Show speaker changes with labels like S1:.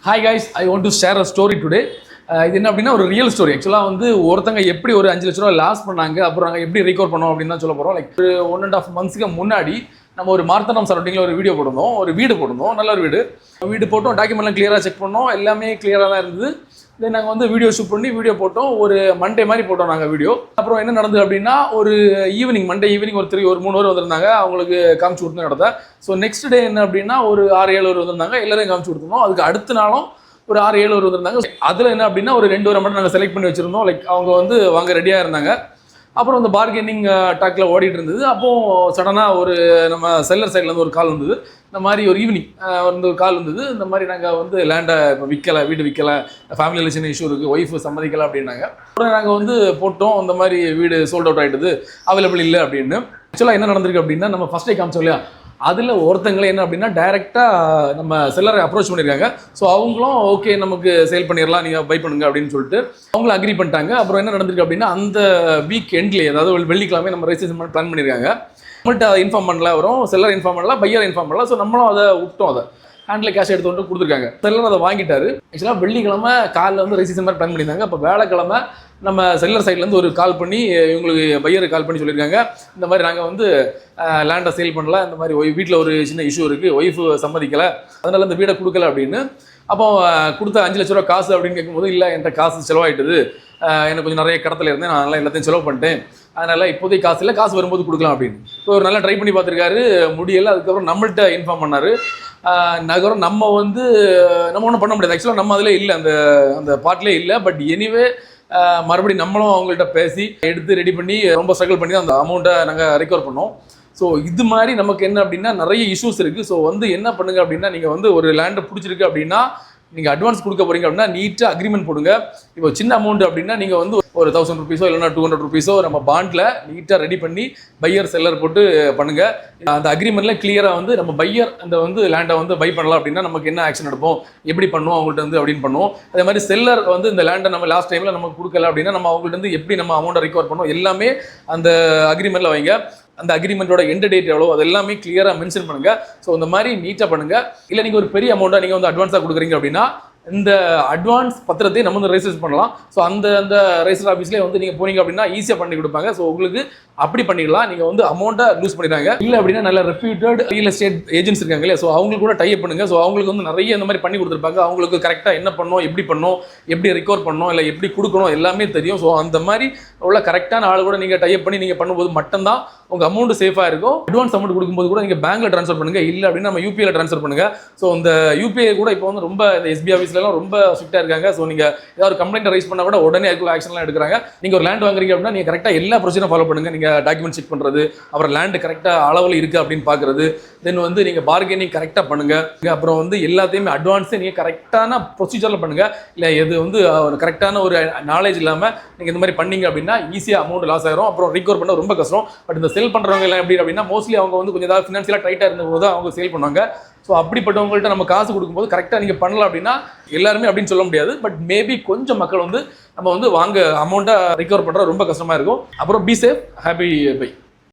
S1: Hi guys, I want to share a story today. இது என்ன அப்படின்னா ஒரு ரியல் ஸ்டோரி. ஆக்சுவலாக வந்து ஒருத்தங்க எப்படி ஒரு 5 லட்ச ரூபா லாஸ் பண்ணாங்க, அப்புறம் நாங்கள் எப்படி ரிகவர் பண்ணோம் அப்படின்னு தான் சொல்ல போகிறோம். லைக் ஒரு 1.5 months முன்னாடி நம்ம ஒரு மார்த்தனம் சரௌண்டிங்கில் ஒரு வீடியோ போட்டிருந்தோம், ஒரு வீடு போட்டிருந்தோம், நல்ல ஒரு வீடு போட்டோம், டாக்குமெண்ட்லாம் கிளியராக செக் பண்ணோம், எல்லாமே கிளியராக தான் இருந்தது. தென் நாங்கள் வந்து வீடியோ ஷூட் பண்ணி வீடியோ போட்டோம், ஒரு மண்டே மாதிரி போட்டோம் நாங்கள் வீடியோ. அப்புறம் என்ன நடந்தது அப்படின்னா ஒரு மண்டே ஈவினிங் ஒரு 3 பேர் வந்திருந்தாங்க, அவங்களுக்கு காமிச்சு கொடுத்து நடத்த. ஸோ நெக்ஸ்ட் டே என்ன அப்படின்னா ஒரு 6-7 பேர் வந்திருந்தாங்க, எல்லாரையும் காமிச்சு கொடுத்துருந்தோம். அதுக்கு அடுத்த நாளும் ஒரு 6-7 பேர் வந்திருந்தாங்க. அதில் என்ன அப்படின்னா ஒரு 2 பேரை மட்டும் நாங்கள் செலக்ட் பண்ணி வச்சுருந்தோம். லைக் அவங்க வந்து வாங்க ரெடியாக இருந்தாங்க. அப்புறம் அந்த பார்கெனிங் டாக்கில் ஓடிட்டு இருந்தது. அப்போது சடனாக ஒரு நம்ம செல்லர் சைட்லேருந்து ஒரு கால் வந்தது. இந்த மாதிரி ஒரு ஈவினிங் வந்து ஒரு கால் வந்தது. இந்த மாதிரி நாங்கள் வந்து லேண்டை இப்போ விற்கலை, வீடு விற்கலை, ஃபேமிலியில் சின்ன இஷ்யூ இருக்குது, ஒய்ஃபு சம்மதிக்கலை அப்படின்னாங்க. அப்புறம் நாங்கள் வந்து போட்டோம், இந்த மாதிரி வீடு சோல்ட் அவுட் ஆகிடுது, அவைலபிள் இல்லை அப்படின்னு. ஆக்சுவலாக என்ன நடந்திருக்கு அப்படின்னா நம்ம ஃபஸ்ட்டே காமிச்சோம் இல்லையா, அதில் ஒருத்தங்களே என்ன அப்படின்னா டைரெக்டாக நம்ம செல்லரை அப்ரோச் பண்ணியிருக்காங்க. ஸோ அவங்களும் ஓகே நமக்கு சேல் பண்ணிடலாம், நீங்கள் பை பண்ணுங்க அப்படின்னு சொல்லிட்டு அவங்களும் அக்ரி பண்ணிட்டாங்க. அப்புறம் என்ன நடந்திருக்கு அப்படின்னா அந்த வீக் எண்ட்லேயே, அதாவது வெள்ளிக்கிழமை நம்ம ரெஜிஸ்ட்ரேஷன் பிளான் பண்ணியிருக்காங்க. நம்மள்ட்ட அதை இன்ஃபார்ம் பண்ணல, வரும் செல்லர் இன்ஃபார்ம் பண்ணல, பையர் இன்ஃபார்ம் பண்ணல. ஸோ நம்மளும் அதை விட்டோம், அதை ஹேண்டில் கேஷ் எடுத்து வந்து கொடுத்துருக்காங்க. செல்லர் அதை வாங்கிட்டாரு. ஆக்சுவலாக வெள்ளிக்கிழமை காலையில் வந்து ரெஜிஸ்ட்ரேஷன் மாதிரி பிளான் பண்ணியிருந்தாங்க. அப்போ வேலைக்கிழமை நம்ம செல்லர் சைட்லேருந்து ஒரு கால் பண்ணி இவங்களுக்கு பையருக்கு கால் பண்ணி சொல்லியிருக்காங்க, இந்த மாதிரி நாங்கள் வந்து லேண்டை சேல் பண்ணல, இந்த மாதிரி வீட்டில் ஒரு சின்ன இஷ்யூ இருக்குது, ஒய்ஃபு சம்மதிக்கலை, அதனால் இந்த வீடை கொடுக்கல அப்படின்னு. அப்போ கொடுத்த 5 லட்ச ரூபா காசு அப்படின்னு கேட்கும்போது, இல்லை என்கிட்ட காசு செலவாயிட்டுது, எனக்கு கொஞ்சம் நிறைய கடத்தில் இருந்தேன், நான் எல்லாத்தையும் செலவு பண்ணிட்டேன், அதனால் இப்போதைக்கு காசு இல்லை, காசு வரும்போது கொடுக்கலாம் அப்படின்னு. ஸோ ஒரு நல்லா ட்ரை பண்ணி பார்த்துருக்காரு, முடியலை. அதுக்கப்புறம் நம்மள்கிட்ட இன்ஃபார்ம் பண்ணார். அதுக்கப்புறம் நம்ம வந்து நம்ம ஒன்றும் பண்ண முடியாது. ஆக்சுவலாக நம்ம அதில் இல்லை, அந்த பார்ட்லேயே இல்லை. பட் எனிவே மறுபடியும் நம்மளும் அவங்கள்ட்ட பேசி எடுத்து ரெடி பண்ணி ரொம்ப ஸ்ட்ரகிள் பண்ணி அந்த அமௌண்ட்டை நாங்கள் ரெக்கவர் பண்ணோம். ஸோ இது மாதிரி நமக்கு என்ன அப்படின்னா நிறைய இஷ்யூஸ் இருக்குது. ஸோ வந்து என்ன பண்ணுங்க அப்படின்னா, நீங்கள் வந்து ஒரு லேண்டை பிடிச்சிருக்கு அப்படின்னா நீங்கள் அட்வான்ஸ் கொடுக்க போகிறீங்க அப்படின்னா நீட்டாக அக்ரிமெண்ட் போடுங்க. இப்போ சின்ன அமௌண்ட் அப்படின்னா நீங்கள் வந்து ஒரு 1000 rupees இல்லைனா 200 rupees நம்ம பாண்டில் நீட்டாக ரெடி பண்ணி பையர் செல்லர் போட்டு பண்ணுங்கள். அந்த அக்ரிமெண்ட்டில் கிளியராக வந்து நம்ம பையர் அந்த வந்து லேண்டை வந்து பை பண்ணலாம் அப்படின்னா நமக்கு என்ன ஆக்ஷன் எடுப்போம், எப்படி பண்ணுவோம் அவங்கள்ட்ட வந்து அப்படின்னு பண்ணுவோம். அதே மாதிரி செல்லர் வந்து இந்த லேண்டை நம்ம லாஸ்ட் டைமில் நமக்கு கொடுக்கல அப்படின்னா நம்ம அவங்கள்ட்ட வந்து எப்படி நம்ம அமௌண்ட்டை ரிகவர் பண்ணுவோம் எல்லாமே அந்த அக்ரிமெண்ட்டில் வைங்க. அந்த அக்ரிமெண்ட்டோட எண்ட் டேட் எவ்வளோ அது எல்லாமே கிளியராக மென்ஷன் பண்ணுங்கள். ஸோ இந்த மாதிரி நீட்டாக பண்ணுங்கள். இல்லை நீங்கள் ஒரு பெரிய அமௌண்ட்டாக நீங்கள் வந்து அட்வான்ஸாக கொடுக்குறீங்க அப்படின்னா இந்த அட்வான்ஸ் பத்திரத்தை நம்ம வந்து ரெஜிஸ்டர் பண்ணலாம். ஸோ அந்த ரெஜிஸ்டர் ஆஃபீஸ்லேயே வந்து நீங்கள் போனீங்க அப்படின்னா ஈஸியாக பண்ணி கொடுப்பாங்க. ஸோ உங்களுக்கு அப்படி பண்ணிடலாம். நீங்கள் வந்து அமௌண்ட்டை லூஸ் பண்ணிடுறாங்க. இல்லை அப்படின்னா நல்ல ரெப்யூட்டட் ரியல் எஸ்டேட் ஏஜென்ட்ஸ் இருக்காங்க இல்லையா, ஸோ அவங்களுக்கு கூட டைப் பண்ணுங்கள். ஸோ அவங்களுக்கு வந்து நிறைய இந்த மாதிரி பண்ணி கொடுத்துருப்பாங்க. அவங்களுக்கு கரெக்டாக என்ன பண்ணணும், எப்படி ரிகவர் பண்ணணும், இல்லை எப்படி கொடுக்கணும் எல்லாமே தெரியும். ஸோ அந்த மாதிரி உள்ள கரெக்டான ஆள் கூட நீங்கள் டைப் பண்ணி நீங்கள் பண்ணும்போது மட்டும்தான் உங்கள் அமௌண்ட் சேஃபாக இருக்கும். அட்வான்ஸ் அமௌண்ட் கொடுக்கும்போது கூட நீங்கள் பேங்க்கில் ட்ரான்ஸ்ஃபர் பண்ணுங்கள், இல்லை அப்படின்னா நம்ம யூபிஐயில் ட்ரான்ஸ்ஃபர் பண்ணுங்கள். ஸோ இந்த யூபிஐ கூட இப்போ வந்து ரொம்ப இந்த எஸ்பி ஆஃபீஸ்லாம் ரொம்ப ஸ்ட்ரிக்டாக இருக்காங்க. ஸோ நீங்கள் ஏதாவது கம்ப்ளைண்ட் ரைஸ் பண்ணால் கூட உடனே அதுக்குள்ள ஆக்ஷன்லாம் எடுக்கிறாங்க. நீங்கள் ஒரு லேண்ட் வாங்குறீங்க அப்படின்னா நீங்கள் கரெக்டாக எல்லா ப்ரொசீஜரும் ஃபாலோ பண்ணுங்கள். நீங்கள் டாக்குமெண்ட் செக் பண்ணுறது, அப்புறம் லேண்டு கரெக்டாக அளவில் இருக்குது அப்படின்னு பார்க்குறது, தென் வந்து நீங்கள் பார்கெனிங் கரெக்டாக பண்ணுங்கள். அப்புறம் வந்து எல்லாத்தையுமே அட்வான்ஸே நீங்கள் கரெக்டான ப்ரொசீஜரில் பண்ணுங்கள். இல்லை எது வந்து கரெக்டான ஒரு நாலேஜ் இல்லாமல் நீங்கள் இந்த மாதிரி பண்ணீங்க அப்படின்னா ஈஸியாக அமௌண்ட் லாஸ் ஆயிரும். அப்புறம் ரிகவர் பண்ண ரொம்ப கஷ்டம். பட் இந்த சேல் பண்ணுறவங்க எல்லாம் எப்படி அப்படின்னா மோஸ்ட்லி அவங்க வந்து கொஞ்சம் ஏதாவது ஃபினான்ஷியலாக டைட்டாக இருந்தபோது அவங்க சேல் பண்ணுவாங்க. ஸோ அப்படிப்பட்டவங்கள்ட்ட நம்ம காசு கொடுக்கும்போது கரெக்டாக நீங்கள் பண்ணலாம் அப்படின்னா எல்லாருமே அப்படின்னு சொல்ல முடியாது. பட் மேபி கொஞ்சம் மக்கள் வந்து நம்ம வந்து வாங்க அமௌண்ட்டை ரிகவர் பண்ணுற ரொம்ப கஷ்டமாக இருக்கும். அப்புறம் பி சேஃப், ஹாப்பி பை.